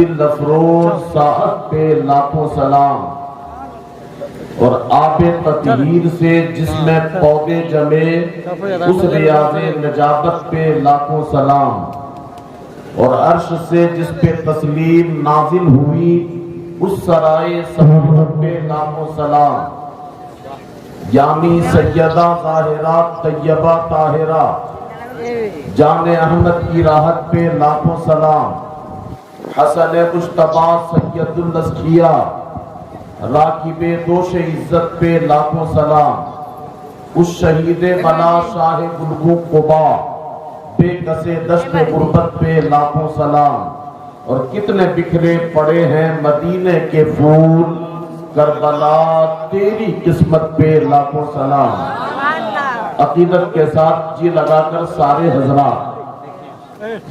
دل افروز صاحب پہ لاکھوں سلام، اور آب تطہیر سے جس میں پودے جمے اس ریاض نجابت پہ لاکھوں سلام، اور عرش سے جس پہ تسلیم نازل ہوئی اس سرائے سہولت پہ لاکھوں سلام، یعنی سیدہ ظاہرہ طیبہ طاہرہ جان احمد کی راحت پہ لاکھوں سلام، حسن مجتبیٰ سید الازکیاء راکب دوش عزت پہ لاکھوں سلام، اس شہید بلا شاہ گلگوں قبا بے کسے دشت غربت پہ لاکھوں سلام، اور کتنے بکھرے پڑے ہیں مدینے کے پھول کربلا تیری قسمت پہ لاکھوں سلام۔ عقیدت کے ساتھ جی لگا کر سارے حضرات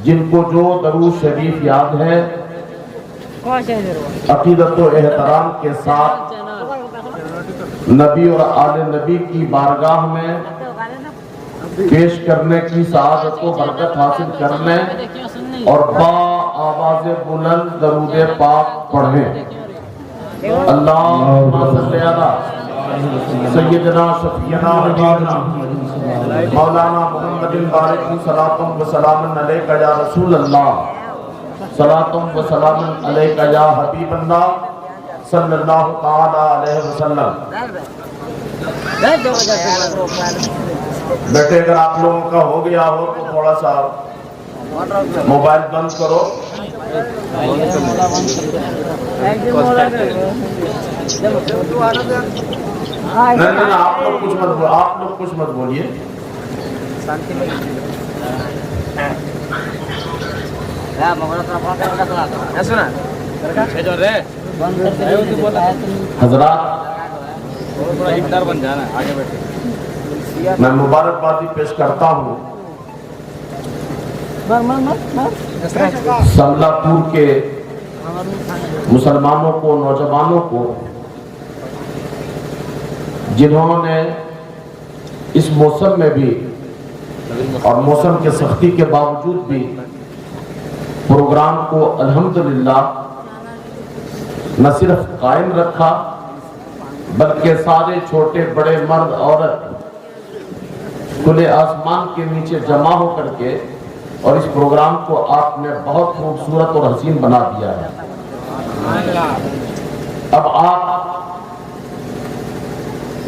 جن کو جو درود شریف یاد ہے عقیدت و احترام کے ساتھ نبی اور آل نبی کی بارگاہ میں پیش کرنے کی سعادت و برکت حاصل کرنے اور با آواز بلند درود پاک پڑھیں۔ اللہم صلی علی سیدنا شفیعنا حبیبنا مولانا محمد بارک صلاۃ و سلام علیک یا رسول اللہ، صلاۃ و سلام علیک یا حبیب اللہ صلی اللہ تعالی علیہ وسلم۔ بیٹے اگر آپ لوگوں کا ہو گیا ہو تو تھوڑا سا موبائل بند کرو۔ نہیں آپ لوگ کچھ مت بولو، آپ لوگ کچھ مت بولیے۔ حضرات میں مبارکبادی پیش کرتا ہوں سملہ پور کے مسلمانوں کو، نوجوانوں کو، جنہوں نے اس موسم میں بھی اور موسم کے سختی کے باوجود بھی پروگرام کو الحمدللہ نہ صرف قائم رکھا بلکہ سارے چھوٹے بڑے مرد عورت کھلے آسمان کے نیچے جمع ہو کر کے اور اس پروگرام کو آپ نے بہت خوبصورت اور حسین بنا دیا ہے۔ اب آپ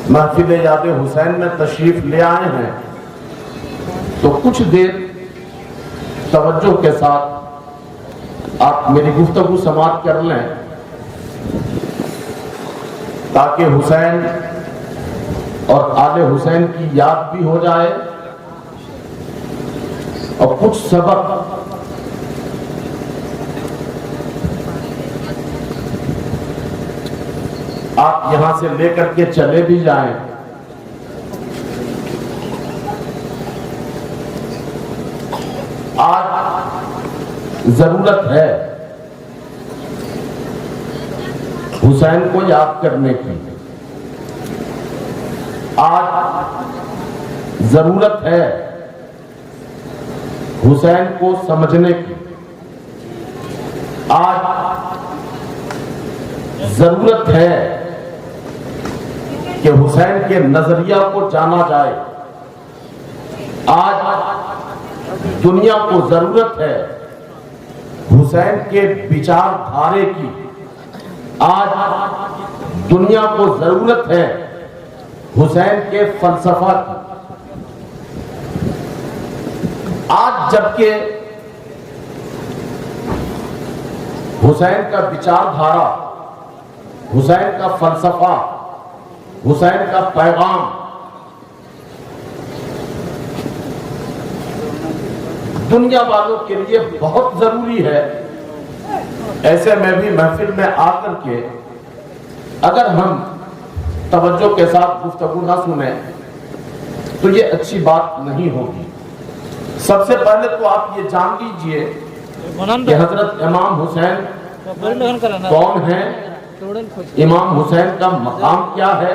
محفل یاد حسین میں تشریف لے آئے ہیں تو کچھ دیر توجہ کے ساتھ آپ میری گفتگو سماعت کر لیں تاکہ حسین اور آل حسین کی یاد بھی ہو جائے اور کچھ سبق آپ یہاں سے لے کر کے چلے بھی جائیں۔ آج ضرورت ہے حسین کو یاد کرنے کی، آج ضرورت ہے حسین کو سمجھنے کی، آج ضرورت ہے کہ حسین کے نظریہ کو جانا جائے، آج دنیا کو ضرورت ہے حسین کے وچار دھارے کی، آج دنیا کو ضرورت ہے حسین کے فلسفہ کی۔ آج جبکہ حسین کا وچار دھارا، حسین کا فلسفہ، حسین کا پیغام دنیا والوں کے لیے بہت ضروری ہے، ایسے میں بھی محفل میں آ کر کے اگر ہم توجہ کے ساتھ گفتگو نہ سنیں تو یہ اچھی بات نہیں ہوگی۔ سب سے پہلے تو آپ یہ جان لیجئے کہ حضرت امام حسین کون ہیں، امام حسین کا مقام کیا ہے،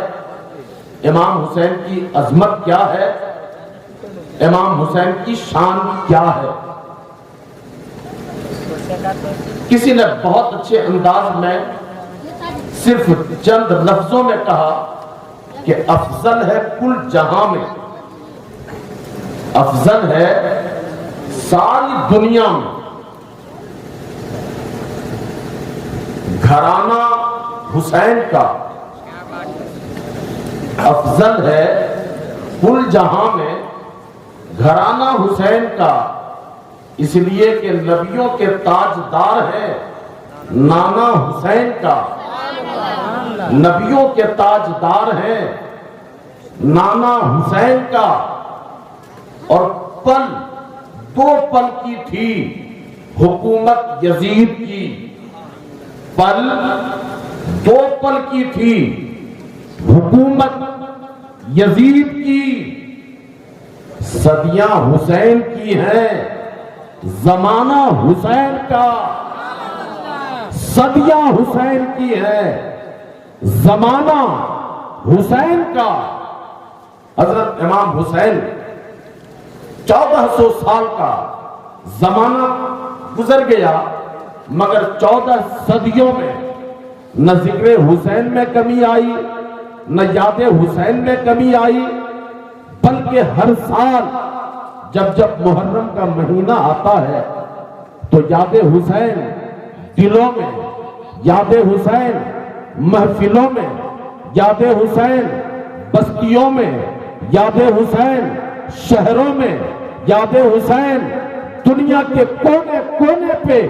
امام حسین کی عظمت کیا ہے، امام حسین کی شان کیا ہے۔ کسی نے بہت اچھے انداز میں صرف چند لفظوں میں کہا کہ افضل ہے کل جہاں میں، افضل ہے ساری دنیا میں گھرانہ حسین کا، افضل ہے کل جہاں میں گھرانہ حسین کا، اس لیے کہ نبیوں کے تاجدار ہے نانا حسین کا، نبیوں کے تاجدار ہیں نانا حسین کا۔ اور پل دو پل کی تھی حکومت یزید کی، پل دو پل کی تھی حکومت یزید کی، صدیاں حسین کی ہیں زمانہ حسین کا، صدیاں حسین کی ہے زمانہ حسین کا۔ حضرت امام حسین 1400 سال کا زمانہ گزر گیا، مگر 14 صدیوں میں نہ ذکر حسین میں کمی آئی، نہ یاد حسین میں کمی آئی، بلکہ ہر سال جب جب محرم کا مہینہ آتا ہے تو یاد حسین دلوں میں، یاد حسین محفلوں میں، یاد حسین بستیوں میں، یاد حسین شہروں میں، یاد حسین دنیا کے کونے کونے پہ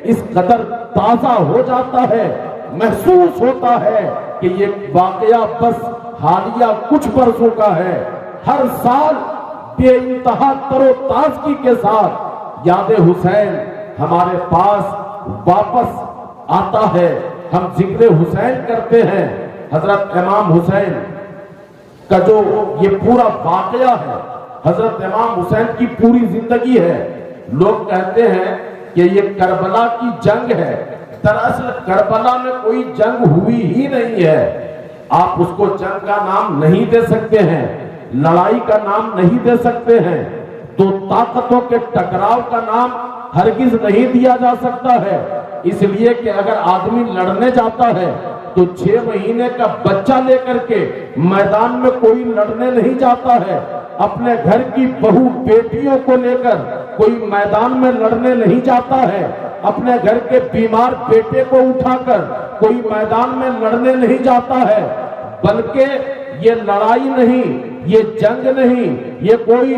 اس قدر تازہ ہو جاتا ہے، محسوس ہوتا ہے کہ یہ واقعہ بس حالیہ کچھ برسوں کا ہے۔ ہر سال بے انتہا تر و تازگی کے ساتھ یاد حسین ہمارے پاس واپس آتا ہے، ہم ذکر حسین کرتے ہیں۔ حضرت امام حسین کا جو یہ پورا واقعہ ہے، حضرت امام حسین کی پوری زندگی ہے، لوگ کہتے ہیں کہ یہ کربلا کی جنگ ہے، دراصل کربلا میں کوئی جنگ ہوئی ہی نہیں ہے، آپ اس کو جنگ کا نام نہیں دے سکتے ہیں، لڑائی کا نام نہیں دے سکتے ہیں، دو طاقتوں کے ٹکراؤ کا نام ہرگز نہیں دیا جا سکتا ہے، اس لیے کہ اگر آدمی لڑنے جاتا ہے تو 6 مہینے کا بچہ لے کر کے میدان میں کوئی لڑنے نہیں جاتا ہے، اپنے گھر کی بہو بیٹیوں کو لے کر کوئی میدان میں لڑنے نہیں جاتا ہے، اپنے گھر کے بیمار بیٹے کو اٹھا کر کوئی میدان میں لڑنے نہیں جاتا ہے، بلکہ یہ لڑائی نہیں، یہ جنگ نہیں، یہ کوئی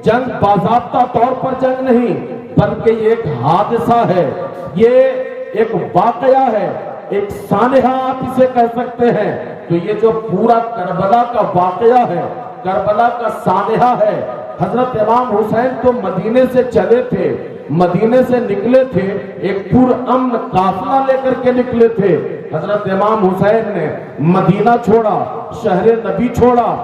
جنگ باضابطہ طور پر جنگ نہیں، بلکہ یہ ایک حادثہ ہے، یہ ایک واقعہ ہے، ایک سانحہ آپ اسے کہہ سکتے ہیں۔ تو یہ جو پورا کربلا کا واقعہ ہے، کربلا کا سانحہ ہے، حضرت امام حسین تو مدینے سے چلے تھے، مدینے سے نکلے تھے، ایک پرامن قافلہ لے کر کے نکلے تھے۔ حضرت امام حسین نے مدینہ چھوڑا، شہر نبی چھوڑا،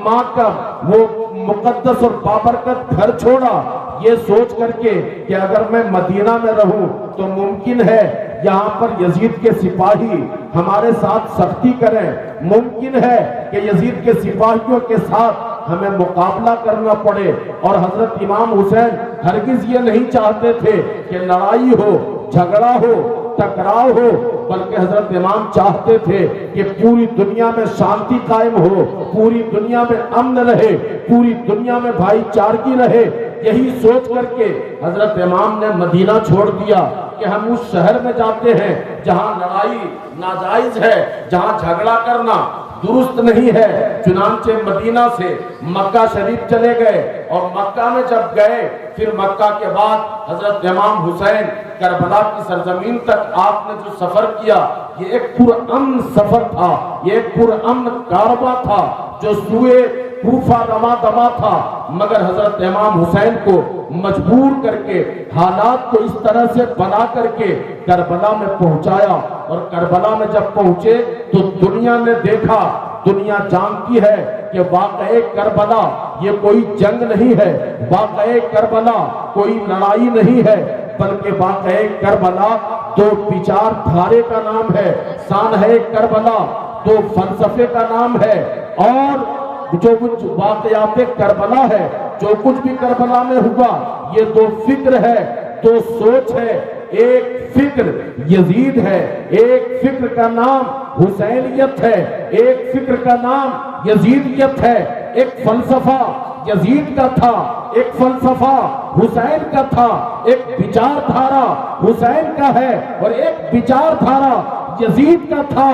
ماں کا وہ مقدس اور بابرکت گھر چھوڑا، یہ سوچ کر کے کہ اگر میں مدینہ میں رہوں تو ممکن ہے یہاں پر یزید کے سپاہی ہمارے ساتھ سختی کریں، ممکن ہے کہ یزید کے سپاہیوں کے ساتھ ہمیں مقابلہ کرنا پڑے، اور حضرت امام حسین ہرگز یہ نہیں چاہتے تھے کہ لڑائی ہو، جھگڑا ہو، ٹکراؤ ہو، بلکہ حضرت امام چاہتے تھے کہ پوری دنیا میں شانتی قائم ہو، پوری دنیا میں امن رہے، پوری دنیا میں بھائی چارگی رہے۔ یہی سوچ کر کے حضرت امام نے مدینہ چھوڑ دیا کہ ہم اس شہر میں جاتے ہیں جہاں لڑائی ناجائز ہے، جہاں جھگڑا کرنا درست نہیں ہے۔ چنانچہ مدینہ سے مکہ شریف چلے گئے، اور مکہ میں جب گئے پھر مکہ کے بعد حضرت امام حسین کربلا کی سرزمین تک آپ نے جو سفر کیا، یہ ایک پرامن سفر تھا، یہ ایک پرامن کارواں تھا جو سوئے کوفہ رواں دواں تھا، مگر حضرت امام حسین کو مجبور کر کے حالات کو اس طرح سے بنا کر کے کربلا میں پہنچایا، اور کربلا میں جب پہنچے تو دنیا نے دیکھا، دنیا جانتی ہے کہ واقعہ کربلا یہ کوئی جنگ نہیں ہے، واقعہ کربلا کوئی لڑائی نہیں ہے، بلکہ واقعہ کربلا دو وچار دھارے کا نام ہے، سانحہ کربلا دو فلسفے کا نام ہے، اور جو کچھ واقعات کربلا ہے، جو کچھ بھی کربلا میں ہوا، یہ دو فکر ہے، دو سوچ ہے، ایک فکر یزید ہے، ایک فکر کا نام حسینیت ہے، ایک فکر کا نام یزیدیت ہے۔ ایک فلسفہ یزید کا تھا، ایک فلسفہ حسین کا تھا، ایک وچار دھارا حسین کا ہے اور ایک وچار دھارا یزید کا تھا۔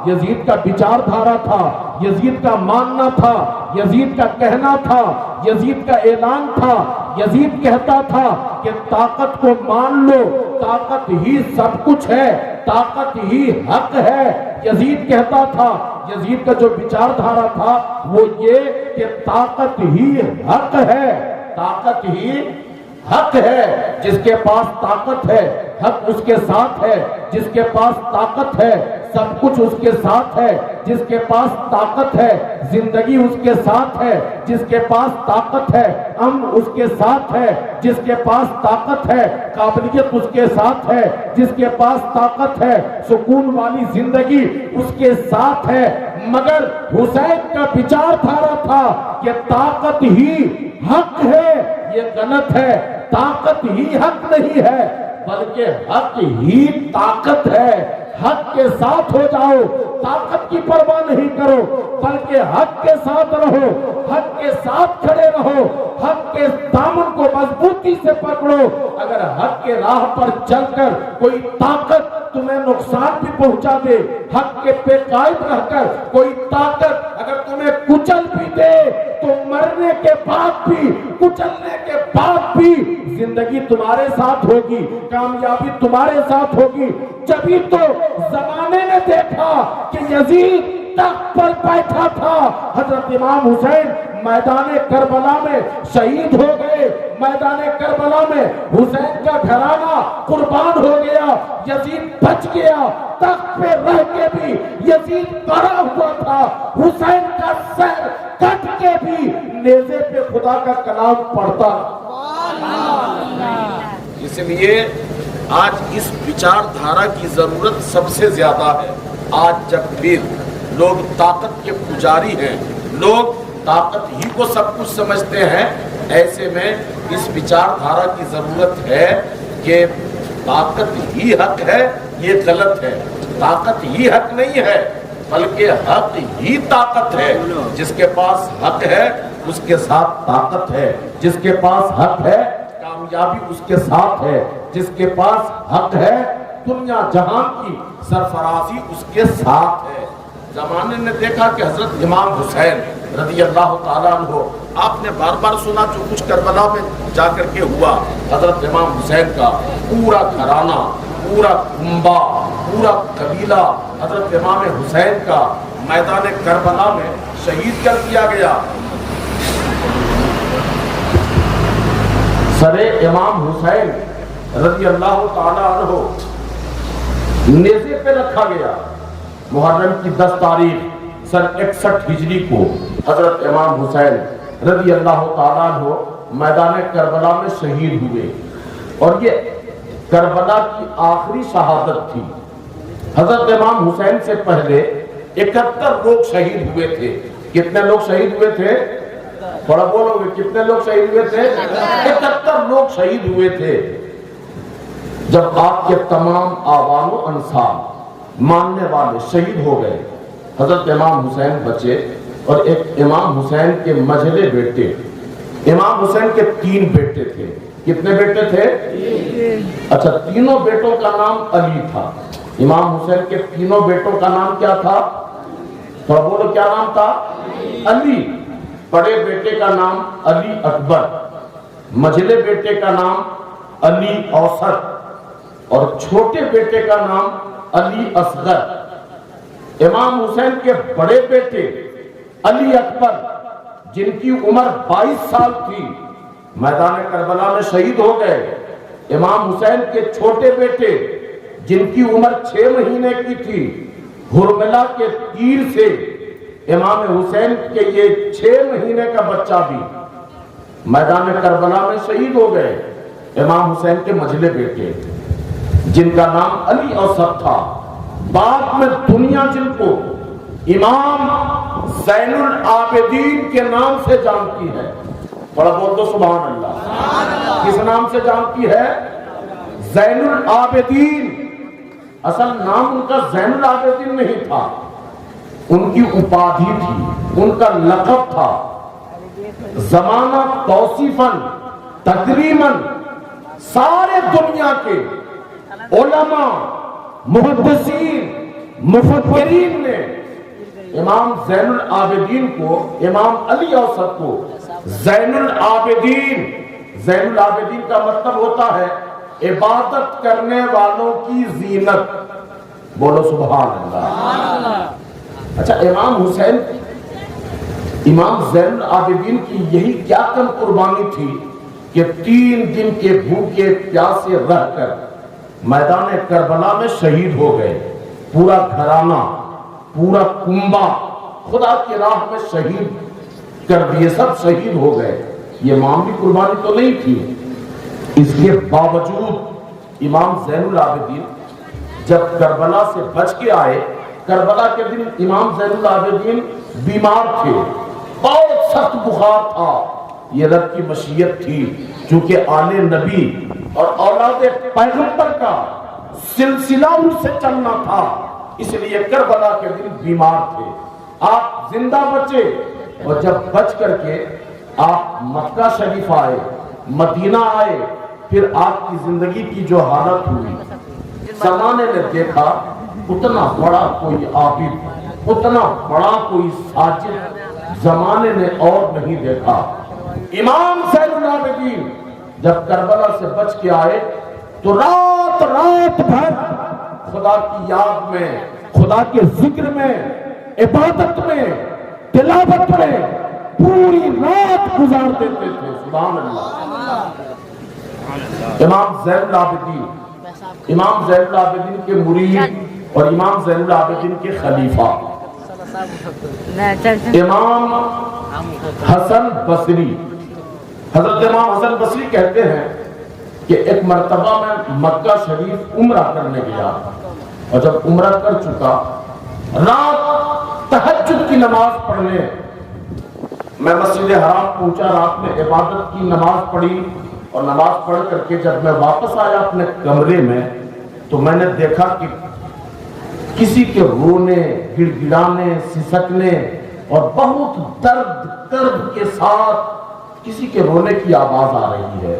یزید کا وچار دھارا تھا، یزید کا ماننا تھا، یزید کا کہنا تھا، یزید کا اعلان تھا۔ یزید کہتا تھا کہ طاقت کو مان لو، طاقت ہی سب کچھ ہے، طاقت ہی حق ہے۔ یزید کہتا تھا، یزید کا جو وچار دھارا تھا وہ یہ کہ طاقت ہی حق ہے، طاقت ہی حق ہے۔ جس کے پاس طاقت ہے حق اس کے ساتھ ہے، جس کے پاس طاقت ہے سب کچھ اس کے ساتھ ہے، جس کے پاس طاقت ہے زندگی اس کے ساتھ ہے، جس کے پاس طاقت ہے امن اس کے ساتھ ہے، جس کے پاس طاقت ہے قابلیت اس کے ساتھ ہے، جس کے پاس طاقت ہے سکون والی زندگی اس کے ساتھ ہے۔ مگر حسین کا وچار دھارا تھا کہ طاقت ہی حق ہے۔ یہ غلط ہے، طاقت ہی حق نہیں ہے بلکہ حق ہی طاقت ہے۔ حق کے ساتھ ہو جاؤ، طاقت کی پرواہ نہیں کرو بلکہ حق کے ساتھ رہو، حق کے ساتھ کھڑے رہو، حق کے دامن کو مضبوطی سے پکڑو۔ اگر حق کے راہ پر چل کر کوئی طاقت تمہیں نقصان بھی پہنچا دے، حق کے پہ قائم رہ کر کوئی طاقت اگر تمہیں کچل بھی دے تو مرنے کے بعد بھی، کچلنے کے بعد بھی زندگی تمہارے ساتھ ہوگی، کامیابی تمہارے ساتھ ہوگی۔ جبھی تو زمانے نے دیکھا کہ یزید تخت پر بیٹھا تھا، حضرت امام حسین میدان کربلا میں شہید ہو گئے، میدان کربلا میں حسین کا گھرانہ قربان ہو گیا، یزید بچ گیا، تخت پہ رہ کے بھی یزید پڑا ہوا تھا، حسین کا سر کٹ کے بھی نیزے پہ خدا کا کلام پڑھتا۔ اس لیے آج اس وچار دھارا کی ضرورت سب سے زیادہ ہے۔ آج جب بھی لوگ طاقت کے پجاری ہیں، لوگ طاقت ہی کو سب کچھ سمجھتے ہیں، ایسے میں اس وچار دھارا کی ضرورت ہے کہ طاقت ہی حق ہے۔ یہ غلط ہے، طاقت ہی حق نہیں ہے بلکہ حق ہی طاقت ہے۔ جس کے پاس حق ہے اس کے ساتھ طاقت ہے، جس کے پاس حق ہے کامیابی اس کے ساتھ ہے، جس کے پاس حق ہے دنیا جہان کی سرفرازی اس کے ساتھ ہے۔ زمانے نے دیکھا کہ حضرت امام حسین رضی اللہ تعالیٰ عنہ، آپ نے بار بار سنا جو کچھ کربلا میں جا کر کے ہوا، حضرت امام حسین کا پورا گھرانہ، پورا کنبہ، پورا قبیلہ حضرت امام حسین کا میدان کربلا میں شہید کر دیا گیا۔ سر امام حسین رضی اللہ تعالیٰ عنہ نیزے پہ رکھا گیا۔ محرم کی 10 تاریخ سن 61 ہجری کو حضرت امام حسین رضی اللہ تعالیٰ عنہ میدان کربلا میں شہید ہوئے، اور یہ کربلا کی آخری شہادت تھی۔ حضرت امام حسین سے پہلے 71 لوگ شہید ہوئے تھے۔ کتنے لوگ شہید ہوئے تھے؟ بڑا بولو گے، کتنے لوگ شہید ہوئے تھے؟ 71 لوگ شہید ہوئے تھے۔ جب آپ کے تمام آبان و انصار ماننے والے شہید ہو گئے، حضرت امام حسین بچے، اور ایک امام حسین کے مجھلے بیٹے، امام حسین کے 3 بیٹے تھے۔ کتنے بیٹے تھے؟ اچھا، تینوں بیٹوں کا نام علی تھا۔ امام حسین کے تینوں بیٹوں کا نام کیا تھا؟ تو بولو کیا نام تھا؟ علی۔ بڑے بیٹے کا نام علی اکبر، مجھلے بیٹے کا نام علی اوسط، اور چھوٹے بیٹے کا نام علی اصغر۔ امام حسین کے بڑے بیٹے علی اکبر، جن کی عمر 22 سال تھی، میدان کربلا میں شہید ہو گئے۔ امام حسین کے چھوٹے بیٹے، جن کی عمر 6 مہینے کی تھی، ہرملا کے تیر سے امام حسین کے یہ 6 مہینے کا بچہ بھی میدان کربلا میں شہید ہو گئے۔ امام حسین کے مجھلے بیٹے، جن کا نام علی اوسط تھا، بعد میں دنیا جن کو امام زین العابدین کے نام سے جانتی ہے، بڑا بول دو سبحان اللہ۔ کس نام سے جانتی ہے؟ زین العابدین، اصل نام ان کا زین العابدین نہیں تھا، ان کی اپادھی تھی، ان کا لقب تھا۔ زمانہ توصیفاً تکریماً سارے دنیا کے علماء، محدثین، مفکرین نے امام زین العابدین کو، امام علی اوسط کو زین العابدین، زین العابدین کا مطلب ہوتا ہے عبادت کرنے والوں کی زینت، بولو سبحان اللہ۔ اچھا، امام حسین، امام زین العابدین کی یہی کیا کم قربانی تھی کہ 3 دن کے بھوکے پیاسے رہ کر میدان کربلا میں شہید ہو گئے، پورا گھرانہ، پورا کنبہ خدا کی راہ میں شہید کر دیے، سب شہید ہو گئے۔ یہ معمولی قربانی تو نہیں تھی۔ اس کے باوجود امام زین العابدین جب کربلا سے بچ کے آئے، کربلا کے دن امام زین العابدین بیمار تھے، بہت سخت بخار تھا۔ یہ رب کی مشیت تھی، چونکہ آل نبی اور اولاد پیغمبر کا سلسلہ ان سے چلنا تھا، اس لیے کربلا کے دن بیمار تھے۔ آپ زندہ بچے، اور جب بچ کر کے آپ مکہ شریف آئے، مدینہ آئے، پھر آپ کی زندگی کی جو حالت ہوئی، زمانے نے دیکھا اتنا بڑا کوئی عابد، اتنا بڑا کوئی ساجد زمانے نے اور نہیں دیکھا۔ امام زین العابدین جب کربلا سے بچ کے آئے تو رات بھر خدا کی یاد میں، خدا کے ذکر میں، عبادت میں، تلاوت میں پوری رات گزار دیتے تھے۔ سبحان اللہ۔ امام زین العابدین، امام زین العابدین کے مرید اور امام زین العابدین کے خلیفہ امام حسن بصری، حضرت امام حسن بصری کہتے ہیں کہ ایک مرتبہ میں مکہ شریف عمرہ کرنے گیا، اور جب عمرہ کر چکا، رات تہجد کی نماز پڑھنے میں مسجد حرام پہنچا، رات میں عبادت کی نماز پڑھی، اور نماز پڑھ کر کے جب میں واپس آیا اپنے کمرے میں تو میں نے دیکھا کہ کسی کے رونے، گڑ گڑانے، سسکنے اور بہت درد کے ساتھ کسی کے رونے کی آواز آ رہی ہے۔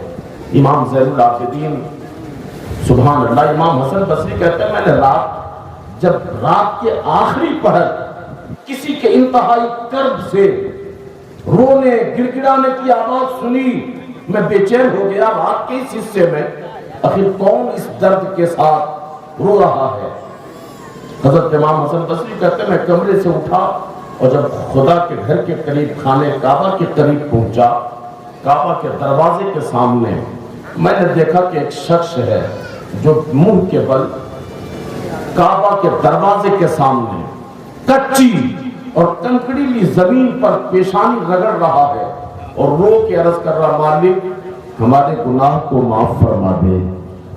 امام زین العابدین، سبحان اللہ، امام حسن بصری کہتے ہیں میں نے جب رات کے آخری پہر کسی کے انتہائی کرب سے رونے گڑ گڑانے کی آواز سنی، میں بے چین ہو گیا، رات کے اس حصے میں آخر کون اس درد کے ساتھ رو رہا ہے۔ حضرت امام حسن بصری کہتے ہیں میں کمرے سے اٹھا، اور جب خدا کے گھر کے قریب، خانے کعبہ کے قریب پہنچا، کعبہ کے دروازے کے سامنے میں نے دیکھا کہ ایک شخص ہے جو منہ کے بل کعبہ کے دروازے کے سامنے کچی اور کنکریلی زمین پر پیشانی رگڑ رہا ہے اور رو کے عرض کر رہا، مالک ہمارے گناہ کو معاف فرما دے،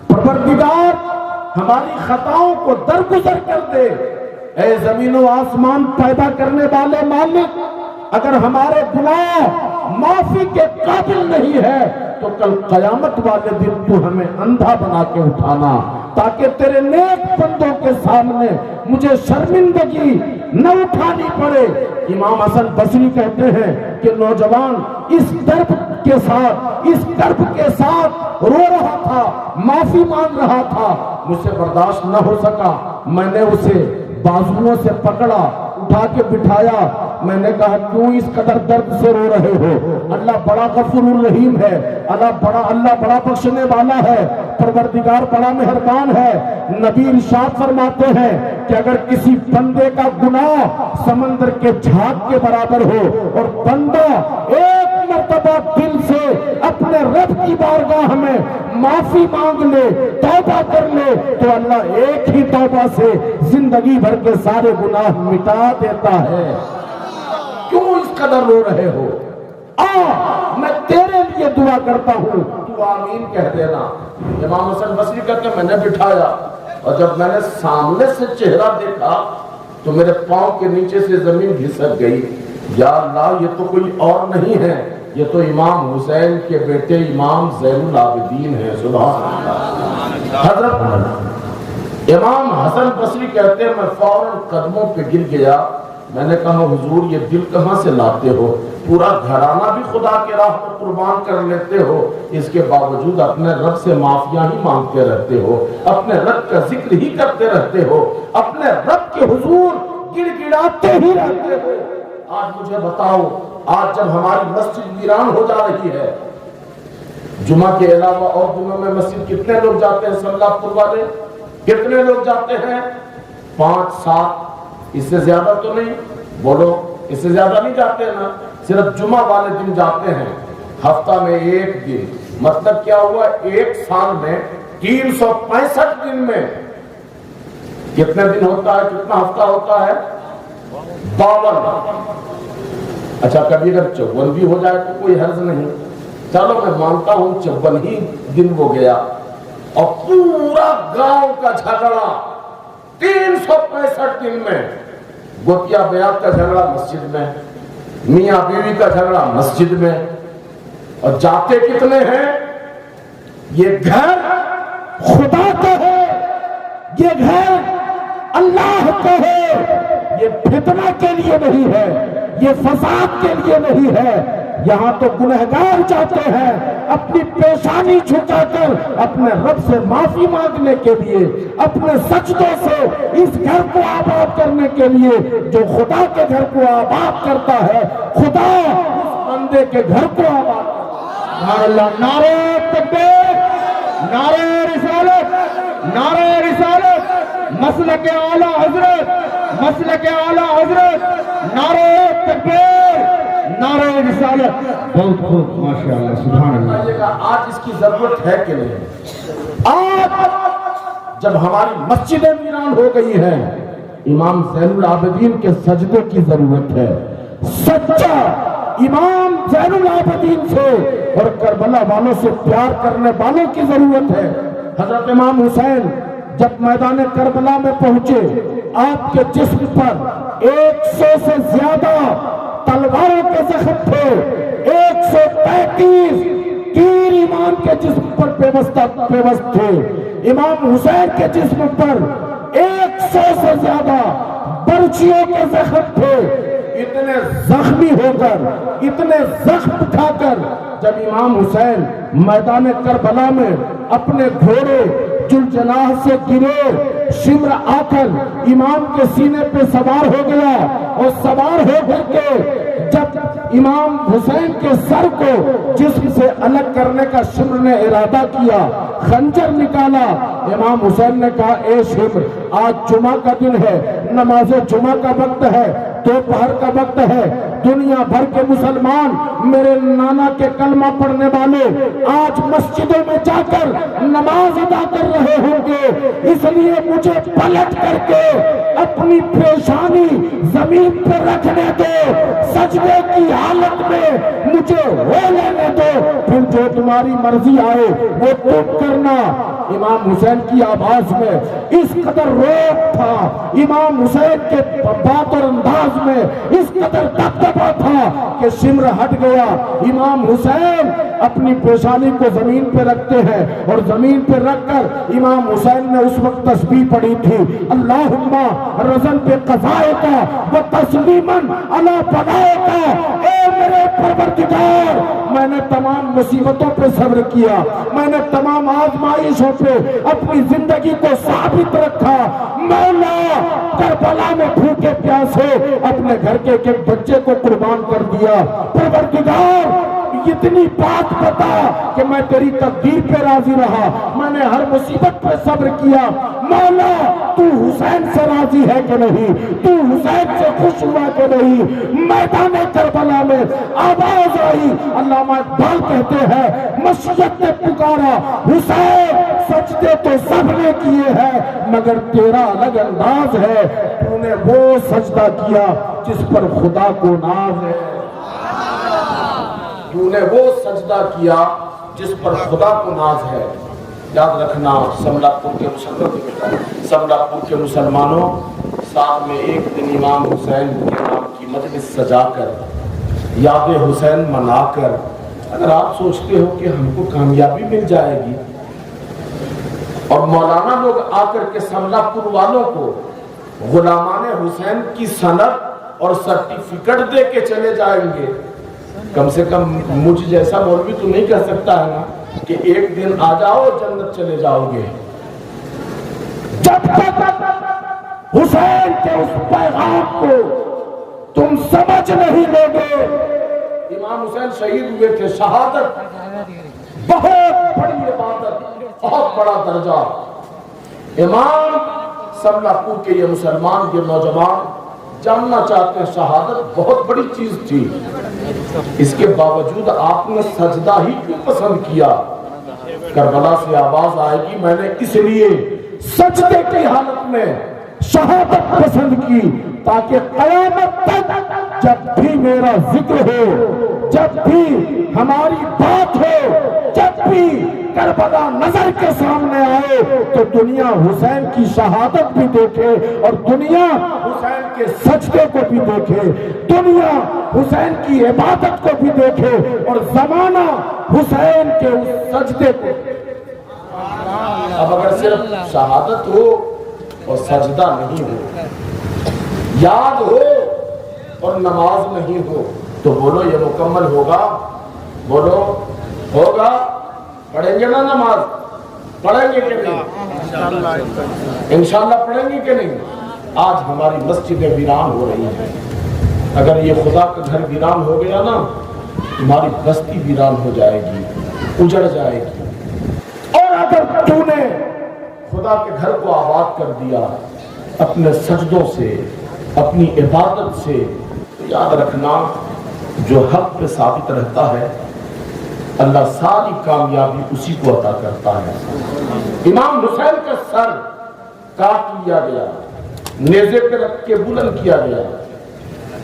پروردگار ہماری خطاؤں کو درگزر کر دے، اے زمین و آسمان پیدا کرنے والے مالک، اگر ہمارے گناہ معافی کے قابل نہیں ہے تو کل قیامت والے دن تو ہمیں اندھا بنا کے اٹھانا، تاکہ تیرے نیک بندوں کے سامنے مجھے شرمندگی نہ اٹھانی پڑے۔ امام حسن بصری کہتے ہیں کہ نوجوان اس درد کے ساتھ، اس کرب کے ساتھ رو رہا تھا، معافی مانگ رہا تھا، مجھ سے برداشت نہ ہو سکا، میں نے اسے بازوؤں سے پکڑا، اٹھا کے بٹھایا، میں نے کہا کیوں اس قدر درد سے رو رہے ہو؟ اللہ بڑا غفور الرحیم ہے، اللہ بڑا بخشنے والا ہے، پروردگار بڑا مہربان ہے۔ نبی ارشاد فرماتے ہیں کہ اگر کسی بندے کا گناہ سمندر کے جھاگ کے برابر ہو اور بندہ ایک مرتبہ دل سے اپنے رب کی بارگاہ میں معافی مانگ لے، توبہ کر لے، تو اللہ ایک ہی توبہ سے زندگی بھر کے سارے گناہ مٹا دیتا ہے۔ کیوں اس قدر رو رہے ہو؟ میں تیرے لیے دعا کرتا ہوں، تو آمین کہہ دینا۔ امام حسن بصری کہتے ہیں میں نے بٹھایا، اور جب میں نے سامنے سے چہرہ دیکھا تو میرے پاؤں کے نیچے سے زمین گھسک گئی۔ یا اللہ، یہ تو کوئی اور نہیں ہے، یہ تو امام حسین کے بیٹے امام زین العابدین ہیں۔ سبحان اللہ۔ حضرت امام حسن بصری کہتے ہیں میں فوراً قدموں پہ گر گیا، میں نے کہا حضور یہ دل کہاں سے لاتے ہو؟ پورا گھرانہ بھی خدا کے راہ پر قربان کر لیتے ہو، اس کے باوجود اپنے رب سے معافیاں ہی مانگتے رہتے ہو، اپنے رب کا ذکر ہی کرتے رہتے ہو، اپنے رب کے حضور گڑ گڑاتے ہی رہتے ہو۔ آج مجھے بتاؤ، آج جب ہماری مسجد ویران ہو جا رہی ہے، جمعہ کے علاوہ اور دنوں میں مسجد کتنے لوگ جاتے ہیں؟ سملا پور والے کتنے لوگ جاتے ہیں؟ 5-7، اس سے زیادہ تو نہیں، بولو اس سے زیادہ نہیں جاتے نا، صرف جمعہ والے دن جاتے ہیں، ہفتہ میں ایک دن، مطلب کیا ہوا؟ ایک سال میں 365 دن میں کتنے دن ہوتا ہے؟ کتنا ہفتہ ہوتا ہے؟ 52۔ اچھا کبھی اگر 54 بھی ہو جائے تو کوئی حرج نہیں، چلو میں مانتا ہوں 54 ہی دن ہو گیا، اور پورا گاؤں کا جھگڑا 365 دن میں، گوتیا بیات کا جھگڑا مسجد میں، میاں بیوی کا جھگڑا مسجد میں، اور جاتے کتنے ہیں؟ یہ گھر خدا کا ہے، یہ گھر اللہ کا ہے، یہ فتنہ کے لیے نہیں ہے، یہ فساد کے لیے نہیں ہے۔ یہاں تو گنہگار جاتے ہیں اپنی پیشانی جھکا کر اپنے رب سے معافی مانگنے کے لیے، اپنے سجدوں سے اس گھر کو آباد کرنے کے لیے۔ جو خدا کے گھر کو آباد کرتا ہے، خدا اس بندے کے گھر کو آباد کرتا ہے۔ اللہ، نعرہ تکبیر، نعرہ رسالت، نعرہ رسالت، مسلک اعلیٰ حضرت، مسلک اعلیٰ حضرت، نعرہ تکبیر، نعرہ رسالت۔ بہت خوب، ماشاءاللہ، سبحان اللہ۔ آج اس کی ضرورت ہے کہ نہیں؟ آج جب ہماری مسجدیں ویران ہو گئی ہیں، امام زین العابدین کے سجدے کی ضرورت ہے۔ سچا امام زین العابدین سے اور کربلا والوں سے پیار کرنے والوں کی ضرورت ہے۔ حضرت امام حسین جب میدان کربلا میں پہنچے، آپ کے جسم پر 100 سے زیادہ تلواروں کے زخم تھے، 133 تیر امام کے جسم پر پیوست تھے، امام حسین کے جسم پر 100 سے زیادہ برچیوں کے زخم تھے۔ اتنے زخمی ہو کر، اتنے زخم اٹھا کر جب امام حسین میدان کربلا میں اپنے گھوڑے جلجلاہ سے گرے، شمر آ کر امام کے سینے پہ سوار ہو گیا، اور سوار ہو کر کے جب امام حسین کے سر کو جسم سے الگ کرنے کا شمر نے ارادہ کیا، خنجر نکالا، امام حسین نے کہا اے شمر، آج جمعہ کا دن ہے، نماز جمعہ کا وقت ہے، دوپہر کا وقت ہے، دنیا بھر کے مسلمان میرے نانا کے کلمہ پڑھنے والے آج مسجدوں میں جا کر نماز ادا کر رہے ہوں گے، اس لیے مجھے پلٹ کر کے اپنی پیشانی زمین پر رکھنے دو، سجدے کی حالت میں مجھے ہو لینے دو، پھر جو تمہاری مرضی آئے وہ تم کرنا۔ امام حسین کی آواز میں اس قدر روک تھا، امام حسین کے بات اور انداز میں اس قدر دبدبا تھا کہ شمر ہٹ گیا۔ امام حسین اپنی پیشانی کو زمین پہ رکھتے ہیں، اور زمین پہ رکھ کر امام حسین نے اس وقت تسبیح پڑھی تھی، اللہم رزن پہ قضائے کا و تسلیماً علی بنائے کا، اے میرے پروردگار میں نے تمام مصیبتوں پہ صبر کیا، میں نے تمام آزمائشوں پہ اپنی زندگی کو ثابت رکھا، مولا کربلا میں بھوکے پیاسے اپنے گھر کے ایک بچے کو قربان کر دیا، پروردگار اتنی بات بتا کہ میں تیری تقدیر پہ راضی رہا، میں نے ہر مصیبت پہ صبر کیا، مولا تو حسین سے راضی ہے کہ نہیں، تو حسین سے خوش ہوا کہ نہیں۔ میدان کربلا میں آواز آئی، علامہ اقبال کہتے ہیں مشیت نے پکارا، حسین سجدے تو سب نے کیے ہیں مگر تیرا الگ انداز ہے، تو نے وہ سجدہ کیا جس پر خدا کو ناز ہے، تو نے وہ سجدہ کیا جس پر خدا کو ناز ہے۔ یاد رکھنا سملا پور کے مسلمانوں، ساتھ میں ایک دن امام حسین کے نام کی مجلس سجا کر، یاد حسین منا کر، اگر آپ سوچتے ہو کہ ہم کو کامیابی مل جائے گی اور مولانا لوگ آ کر کے سملا پور والوں کو غلامان حسین کی سند اور سرٹیفکیٹ دے کے چلے جائیں گے. کم سے کم مجھ جیسا مولوی تو نہیں کہہ سکتا ہے نا کہ ایک دن آ جاؤ جنت چلے جاؤ گے. جب تک حسین کے اس پیغام کو تم سمجھ نہیں لو گے. امام حسین شہید ہوئے تھے. شہادت بہت بڑی عبادت, بہت بڑا درجہ. امام سملا پور کے یہ مسلمان کے نوجوان جاننا چاہتے ہیں شہادت بہت بڑی چیز تھی, اس کے باوجود آپ نے سجدہ ہی کیوں پسند کیا؟ کربلا سے آواز آئے گی میں نے اس لیے سجدے کی حالت میں شہادت پسند کی تاکہ قیامت تک جب بھی میرا ذکر ہو, جب بھی ہماری بات ہو, جب بھی کربلا نظر کے سامنے آئے تو دنیا حسین کی شہادت بھی دیکھے اور دنیا حسین کے سجدے کو بھی دیکھے, دنیا حسین کی عبادت کو بھی دیکھے اور زمانہ حسین کے اس سجدے کو. اب اگر صرف شہادت ہو اور سجدہ نہیں ہو, یاد ہو اور نماز نہیں ہو تو بولو یہ مکمل ہوگا؟ بولو ہوگا؟ پڑھیں گے نا نماز؟ پڑھیں گے کہ نہیں؟ انشاءاللہ پڑھیں گے کہ نہیں؟ آج ہماری مسجدیں ویران ہو رہی ہیں. اگر یہ خدا کا گھر ویران ہو گیا نا تمہاری بستی ویران ہو جائے گی, اجڑ جائے گی. اور اگر تو نے خدا کے گھر کو آباد کر دیا اپنے سجدوں سے, اپنی عبادت سے, تو یاد رکھنا جو حق پہ ثابت رہتا ہے اللہ ساری کامیابی اسی کو عطا کرتا ہے. امام حسین کا سر کاٹ لیا گیا, نیزے پہ رکھ کے بلند کیا گیا.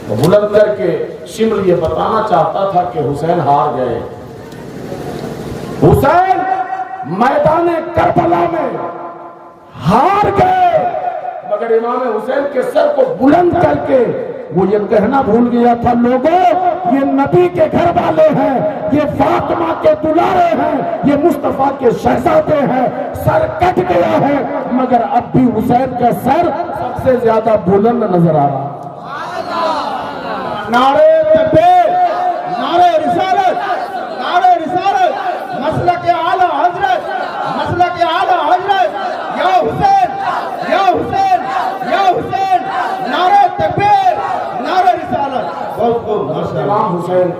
بلند کر کے شمر یہ بتانا چاہتا تھا کہ حسین ہار گئے. حسین میدان کربلا میں ہار گئے, مگر امام حسین کے سر کو بلند کر کے وہ یہ کہنا بھول گیا تھا لوگوں یہ نبی کے گھر والے ہیں, یہ فاطمہ کے دلارے ہیں, یہ مصطفیٰ کے شہزادے ہیں. سر کٹ گیا ہے مگر اب بھی حسین کا سر سب سے زیادہ بلند نظر آ رہا. نعرے تکبیر, نعرے رسالت, نعرے رسالت, مسلک اعلی حضرت, مسلک اعلی حضرت, یا حسین, یا حسین, یا حسین, نعرے تکبیر, نعرے رسالت. امام حسین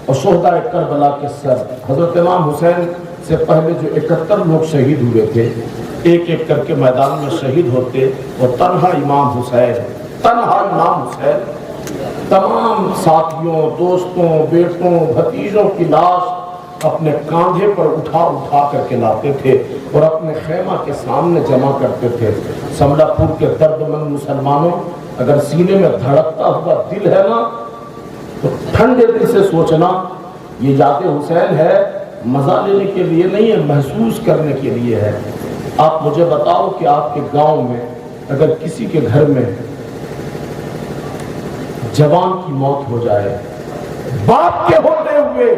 اور شہداء کربلا کے سر. حضرت امام حسین سے پہلے جو 71 لوگ شہید ہوئے تھے ایک ایک کر کے میدان میں شہید ہوتے, اور تنہا امام حسین, تنہا امام حسین تمام ساتھیوں, دوستوں, بیٹوں, بھتیجوں کی لاش اپنے کاندھے پر اٹھا اٹھا کر کے لاتے تھے اور اپنے خیمہ کے سامنے جمع کرتے تھے. سملا پور کے درد مند مسلمانوں, اگر سینے میں دھڑکتا ہوا دل ہے نا تو ٹھنڈے دل سے سوچنا یہ یاد حسین ہے, مزہ لینے کے لیے نہیں ہے, محسوس کرنے کے لیے ہے. آپ مجھے بتاؤ کہ آپ کے گاؤں میں اگر کسی کے گھر میں جوان کی موت ہو جائے, باپ کے ہوتے ہوئے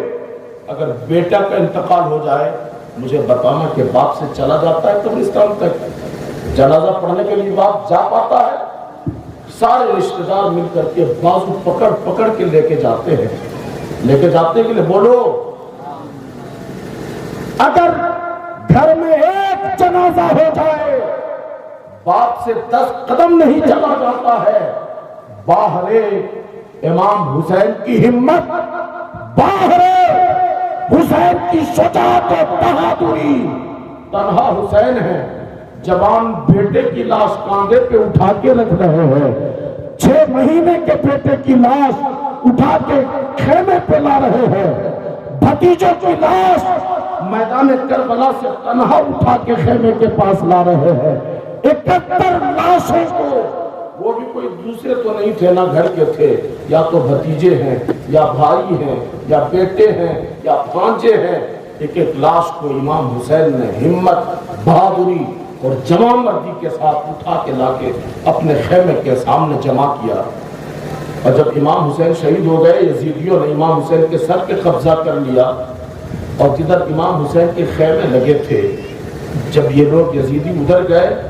اگر بیٹا کا انتقال ہو جائے, مجھے بتانا کہ باپ سے چلا جاتا ہے قبرستان تک, جنازہ پڑھنے کے لیے باپ جا پاتا ہے؟ سارے رشتہ دار مل کر کے بازو پکڑ پکڑ کے لے کے جاتے ہیں, لے کے جاتے کے لیے. بولو اگر گھر میں ایک جنازہ ہو جائے باپ سے 10 قدم نہیں چلا جاتا ہے. باہر امام حسین کی ہمت, باہر حسین کی شجاعت و بہادری. تنہا حسین ہے, جوان بیٹے کی لاش کاندھے پہ اٹھا کے رکھ رہے ہیں, 6 مہینے کے بیٹے کی لاش اٹھا کے خیمے پہ لا رہے ہیں, بھتیجوں کی لاش میدان کربلا سے تنہا اٹھا کے خیمے کے پاس لا رہے ہیں. 71 لاشوں کو, وہ بھی کوئی دوسرے تو نہیں تھے نہ گھر کے تھے, یا تو بھتیجے ہیں یا بھائی ہیں یا بیٹے ہیں یا بھانجے ہیں. ایک ایک لاش کو امام حسین نے ہمت, بہادری اور جمع مردی کے ساتھ اٹھا کے لا کے اپنے خیمے کے سامنے جمع کیا. اور جب امام حسین شہید ہو گئے یزیدیوں نے امام حسین کے سر پہ قبضہ کر لیا, اور جدھر امام حسین کے خیمے لگے تھے جب یہ لوگ یزیدی ادھر گئے